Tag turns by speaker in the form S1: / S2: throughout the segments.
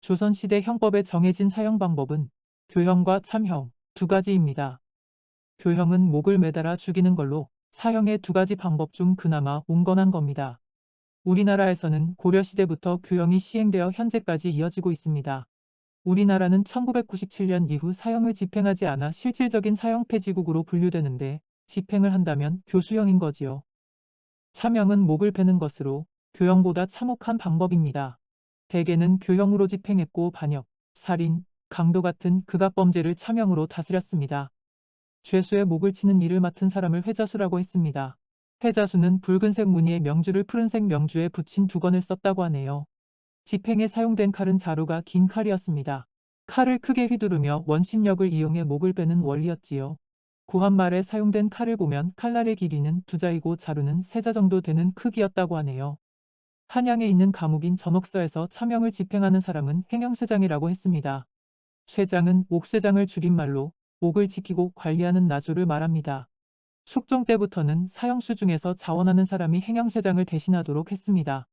S1: 조선시대 형법에 정해진 사형 방법은 교형과 참형 두 가지입니다. 교형은 목을 매달아 죽이는 걸로 사형의 두 가지 방법 중 그나마 온건한 겁니다. 우리나라에서는 고려시대부터 교형이 시행되어 현재까지 이어지고 있습니다. 우리나라는 1997년 이후 사형을 집행하지 않아 실질적인 사형 폐지국으로 분류되는데 집행을 한다면 교수형인 거지요. 참형은 목을 베는 것으로 교형보다 참혹한 방법입니다. 대개는 교형으로 집행했고 반역, 살인, 강도 같은 극악범죄를 참형으로 다스렸습니다. 죄수의 목을 치는 일을 맡은 사람을 회자수라고 했습니다. 회자수는 붉은색 무늬의 명주를 푸른색 명주에 붙인 두건을 썼다고 하네요. 집행에 사용된 칼은 자루가 긴 칼이었습니다. 칼을 크게 휘두르며 원심력을 이용해 목을 베는 원리였지요. 구한말에 사용된 칼을 보면 칼날의 길이는 2자이고 자루는 3자 정도 되는 크기였다고 하네요. 한양에 있는 감옥인 전옥서에서 참형을 집행하는 사람은 행형쇠장이라고 했습니다. 쇠장은 옥쇠장을 줄임말로 옥을 지키고 관리하는 나조를 말합니다. 숙종 때부터는 사형수 중에서 자원하는 사람이 행형쇠장을 대신하도록 했습니다.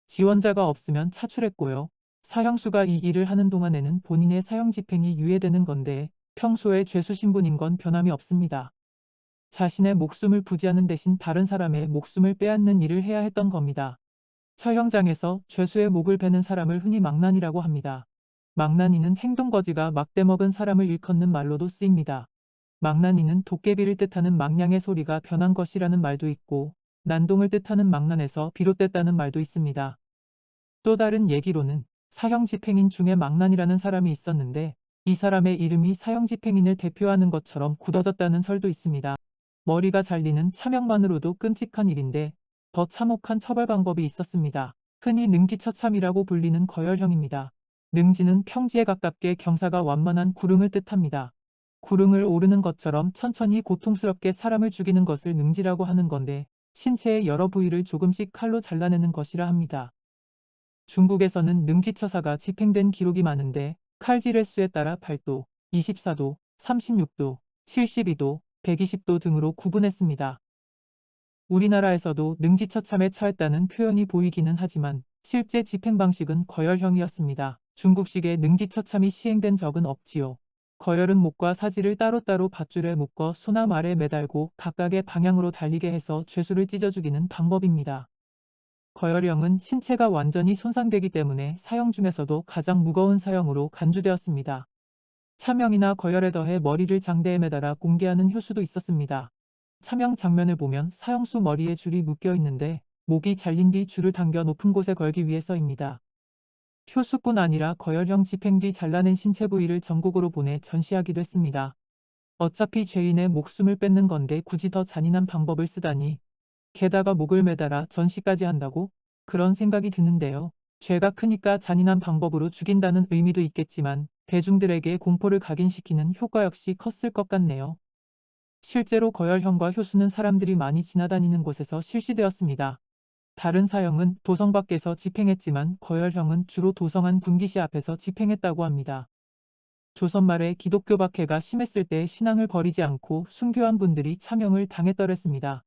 S1: 지원자가 없으면 차출했고요. 사형수가 이 일을 하는 동안에는 본인의 사형 집행이 유예되는 건데 평소에 죄수 신분인 건 변함이 없습니다. 자신의 목숨을 부지하는 대신 다른 사람의 목숨을 빼앗는 일을 해야 했던 겁니다. 처형장에서 죄수의 목을 베는 사람을 흔히 망난이라고 합니다. 망난이는 행동거지가 막대먹은 사람을 일컫는 말로도 쓰입니다. 망난이는 도깨비를 뜻하는 망냥의 소리가 변한 것이라는 말도 있고 난동을 뜻하는 망난에서 비롯됐다는 말도 있습니다. 또 다른 얘기로는 사형 집행인 중에 망난이라는 사람이 있었는데 이 사람의 이름이 사형 집행인을 대표하는 것처럼 굳어졌다는 설도 있습니다. 머리가 잘리는 참형만으로도 끔찍한 일인데 더 참혹한 처벌 방법이 있었습니다. 흔히 능지처참이라고 불리는 거열형입니다. 능지는 평지에 가깝게 경사가 완만한 구릉을 뜻합니다. 구릉을 오르는 것처럼 천천히 고통스럽게 사람을 죽이는 것을 능지라고 하는 건데 신체의 여러 부위를 조금씩 칼로 잘라내는 것이라 합니다. 중국에서는 능지처사가 집행된 기록이 많은데 칼질의 수에 따라 8도, 24도, 36도, 72도, 120도 등으로 구분했습니다. 우리나라에서도 능지처참에 처했다는 표현이 보이기는 하지만 실제 집행 방식은 거열형이었습니다. 중국식의 능지처참이 시행된 적은 없지요. 거열은 목과 사지를 따로따로 밧줄에 묶어 소나 말에 매달고 각각의 방향으로 달리게 해서 죄수를 찢어 죽이는 방법입니다. 거열형은 신체가 완전히 손상되기 때문에 사형 중에서도 가장 무거운 사형으로 간주되었습니다. 참형이나 거열에 더해 머리를 장대에 매달아 공개하는 효수도 있었습니다. 참형 장면을 보면 사형수 머리에 줄이 묶여 있는데 목이 잘린 뒤 줄을 당겨 높은 곳에 걸기 위해서입니다. 효수뿐 아니라 거열형 집행 뒤 잘라낸 신체 부위를 전국으로 보내 전시하기도 했습니다. 어차피 죄인의 목숨을 뺏는 건데 굳이 더 잔인한 방법을 쓰다니. 게다가 목을 매달아 전시까지 한다고? 그런 생각이 드는데요. 죄가 크니까 잔인한 방법으로 죽인다는 의미도 있겠지만 대중들에게 공포를 각인시키는 효과 역시 컸을 것 같네요. 실제로 거열형과 효수는 사람들이 많이 지나다니는 곳에서 실시되었습니다. 다른 사형은 도성 밖에서 집행했지만 거열형은 주로 도성안 군기시 앞에서 집행했다고 합니다. 조선 말에 기독교 박해가 심했을 때 신앙을 버리지 않고 순교한 분들이 참형을 당했더랬습니다.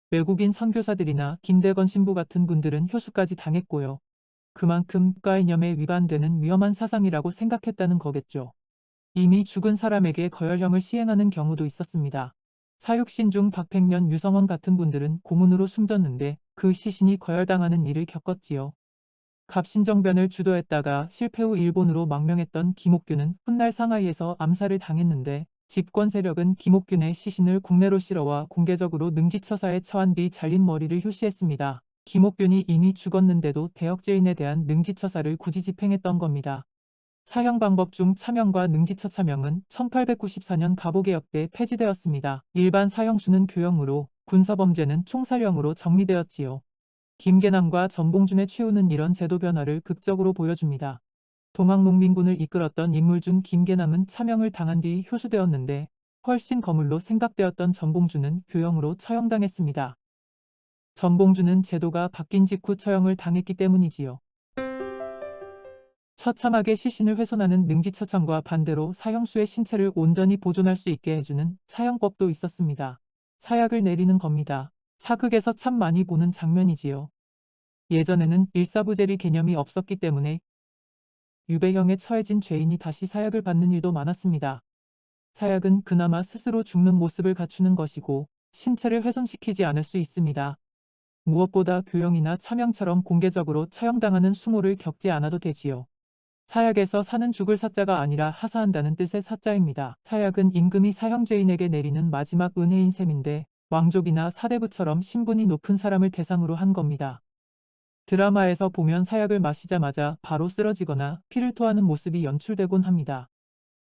S1: 외국인 선교사들이나 김대건 신부 같은 분들은 효수까지 당했고요. 그만큼 국가이념에 위반되는 위험한 사상이라고 생각했다는 거겠죠. 이미 죽은 사람에게 거열형을 시행하는 경우도 있었습니다. 사육신 중 박팽년, 유성원 같은 분들은 고문으로 숨졌는데 그 시신이 거열당하는 일을 겪었지요. 갑신정변을 주도했다가 실패 후 일본으로 망명했던 김옥균은 훗날 상하이에서 암살을 당했는데 집권 세력은 김옥균의 시신을 국내로 실어와 공개적으로 능지처사에 처한 뒤 잘린 머리를 효시했습니다. 김옥균이 이미 죽었는데도 대역죄인에 대한 능지처사를 굳이 집행했던 겁니다. 사형 방법 중 참형과 능지처참형은 1894년 갑오개혁 때 폐지되었습니다. 일반 사형수는 교형으로, 군사범죄는 총살형으로 정리되었지요. 김계남과 전봉준의 최후는 이런 제도 변화를 극적으로 보여줍니다. 동학농민군을 이끌었던 인물 중 김계남은 참형을 당한 뒤 효수되었는데 훨씬 거물로 생각되었던 전봉준은 교형으로 처형당했습니다. 전봉준은 제도가 바뀐 직후 처형을 당했기 때문이지요. 처참하게 시신을 훼손하는 능지처참과 반대로 사형수의 신체를 온전히 보존할 수 있게 해주는 사형법도 있었습니다. 사약을 내리는 겁니다. 사극에서 참 많이 보는 장면이지요. 예전에는 일사부재리 개념이 없었기 때문에 유배형에 처해진 죄인이 다시 사약을 받는 일도 많았습니다. 사약은 그나마 스스로 죽는 모습을 갖추는 것이고 신체를 훼손시키지 않을 수 있습니다. 무엇보다 교형이나 차명처럼 공개적으로 처형당하는 수모를 겪지 않아도 되지요. 사약에서 사는 죽을 사자가 아니라 하사한다는 뜻의 사자입니다. 사약은 임금이 사형죄인에게 내리는 마지막 은혜인 셈인데 왕족이나 사대부처럼 신분이 높은 사람을 대상으로 한 겁니다. 드라마에서 보면 사약을 마시자마자 바로 쓰러지거나 피를 토하는 모습이 연출되곤 합니다.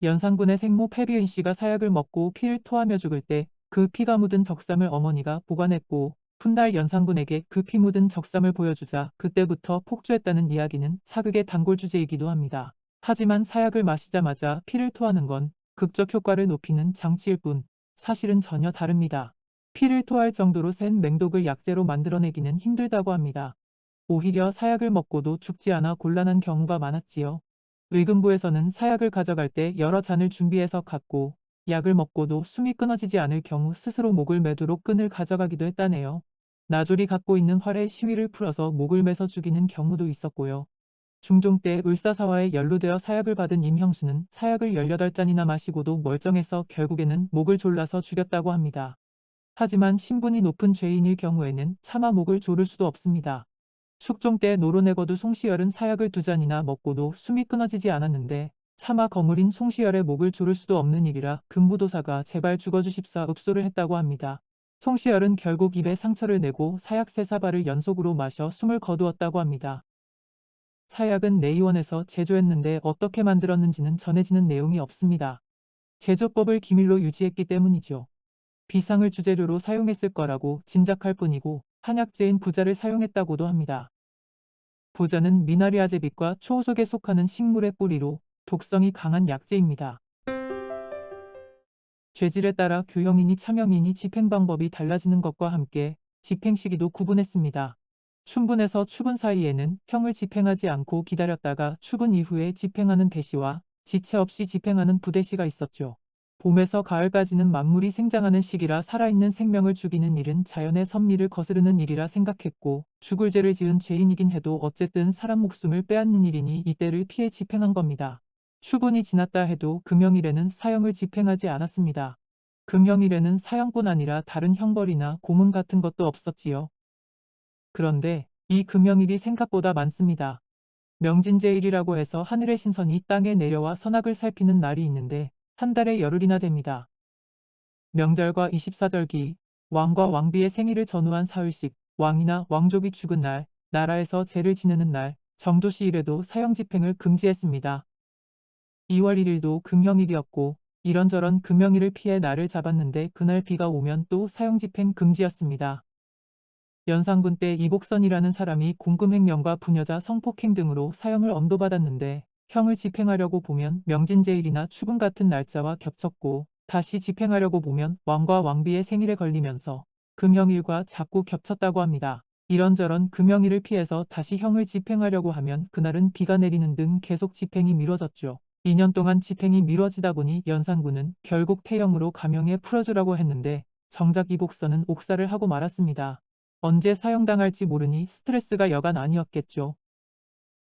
S1: 연산군의 생모 패비은 씨가 사약을 먹고 피를 토하며 죽을 때 그 피가 묻은 적삼을 어머니가 보관했고 훗날 연산군에게 그 피 묻은 적삼을 보여주자 그때부터 폭주했다는 이야기는 사극의 단골 주제이기도 합니다. 하지만 사약을 마시자마자 피를 토하는 건 극적 효과를 높이는 장치일 뿐 사실은 전혀 다릅니다. 피를 토할 정도로 센 맹독을 약재로 만들어내기는 힘들다고 합니다. 오히려 사약을 먹고도 죽지 않아 곤란한 경우가 많았지요. 의금부에서는 사약을 가져갈 때 여러 잔을 준비해서 갔고 약을 먹고도 숨이 끊어지지 않을 경우 스스로 목을 매도록 끈을 가져가기도 했다네요. 나졸이 갖고 있는 활에 시위를 풀어서 목을 매서 죽이는 경우도 있었고요. 중종 때 을사사화에 연루되어 사약을 받은 임형수는 사약을 18잔이나 마시고도 멀쩡해서 결국에는 목을 졸라서 죽였다고 합니다. 하지만 신분이 높은 죄인일 경우에는 차마 목을 조를 수도 없습니다. 숙종 때 노론해거두 송시열은 사약을 2잔이나 먹고도 숨이 끊어지지 않았는데 차마 거물인 송시열의 목을 조를 수도 없는 일이라 금부도사가 제발 죽어주십사 읍소를 했다고 합니다. 송시열은 결국 입에 상처를 내고 사약 3사발을 연속으로 마셔 숨을 거두었다고 합니다. 사약은 내의원에서 제조했는데 어떻게 만들었는지는 전해지는 내용이 없습니다. 제조법을 기밀로 유지했기 때문이죠. 비상을 주재료로 사용했을 거라고 짐작할 뿐이고 한약재인 부자를 사용했다고도 합니다. 부자는 미나리아제빛과 초호석에 속하는 식물의 뿌리로 독성이 강한 약재입니다. 죄질에 따라 교형이니 차명이니 집행 방법이 달라지는 것과 함께 집행 시기도 구분했습니다. 춘분에서 추분 사이에는 형을 집행하지 않고 기다렸다가 추분 이후에 집행하는 대시와 지체 없이 집행하는 부대시가 있었죠. 봄에서 가을까지는 만물이 생장하는 시기라 살아있는 생명을 죽이는 일은 자연의 섭리를 거스르는 일이라 생각했고 죽을 죄를 지은 죄인이긴 해도 어쨌든 사람 목숨을 빼앗는 일이니 이때를 피해 집행한 겁니다. 추분이 지났다 해도 금형일에는 사형을 집행하지 않았습니다. 금형일에는 사형뿐 아니라 다른 형벌이나 고문 같은 것도 없었지요. 그런데 이 금형일이 생각보다 많습니다. 명진제일이라고 해서 하늘의 신선이 땅에 내려와 선악을 살피는 날이 있는데 한 달에 열흘이나 됩니다. 명절과 24절기, 왕과 왕비의 생일을 전후한 사흘씩, 왕이나 왕족이 죽은 날, 나라에서 제를 지내는 날, 정조시일에도 사형 집행을 금지했습니다. 2월 1일도 금형일이었고 이런저런 금형일을 피해 날을 잡았는데 그날 비가 오면 또 사형 집행 금지였습니다. 연산군 때 이복선이라는 사람이 공금횡령과 부녀자 성폭행 등으로 사형을 엄도받았는데 형을 집행하려고 보면 명진제일이나 추분 같은 날짜와 겹쳤고 다시 집행하려고 보면 왕과 왕비의 생일에 걸리면서 금형일과 자꾸 겹쳤다고 합니다. 이런저런 금형일을 피해서 다시 형을 집행하려고 하면 그날은 비가 내리는 등 계속 집행이 미뤄졌죠. 2년 동안 집행이 미뤄지다 보니 연산군은 결국 태형으로 감형해 풀어주라고 했는데 정작 이복선은 옥살을 하고 말았습니다. 언제 사형당할지 모르니 스트레스가 여간 아니었겠죠.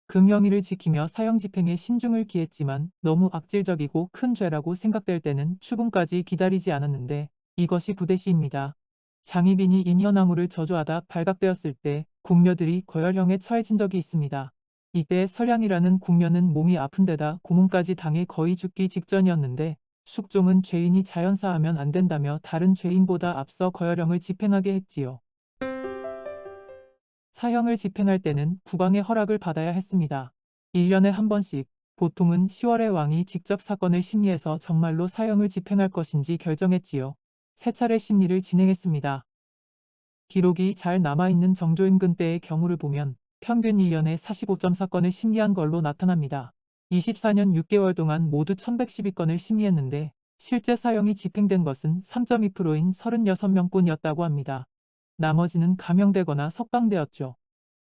S1: 금형일을 지키며 사형 집행에 신중을 기했지만 너무 악질적이고 큰 죄라고 생각될 때는 추분까지 기다리지 않았는데 이것이 부대시입니다. 장희빈이 인현왕후를 저주하다 발각되었을 때 궁녀들이 거열형에 처해진 적이 있습니다. 이때 설량이라는 궁녀는 몸이 아픈 데다 고문까지 당해 거의 죽기 직전이었는데 숙종은 죄인이 자연사하면 안 된다며 다른 죄인보다 앞서 거열형을 집행하게 했지요. 사형을 집행할 때는 국왕의 허락을 받아야 했습니다. 1년에 한 번씩, 보통은 10월에 왕이 직접 사건을 심리해서 정말로 사형을 집행할 것인지 결정했지요. 3차례 심리를 진행했습니다. 기록이 잘 남아있는 정조임금 때의 경우를 보면 평균 1년에 45점 사건을 심리한 걸로 나타납니다. 24년 6개월 동안 모두 1112건을 심리했는데 실제 사형이 집행된 것은 3.2%인 36명뿐이었다고 합니다. 나머지는 감형되거나 석방되었죠.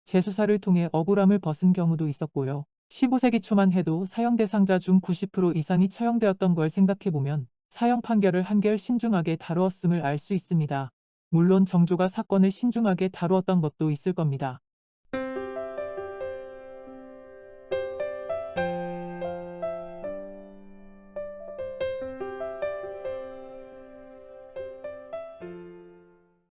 S1: 재수사를 통해 억울함을 벗은 경우도 있었고요. 15세기 초만 해도 사형 대상자 중 90% 이상이 처형되었던 걸 생각해보면 사형 판결을 한결 신중하게 다루었음을 알 수 있습니다. 물론 정조가 사건을 신중하게 다루었던 것도 있을 겁니다.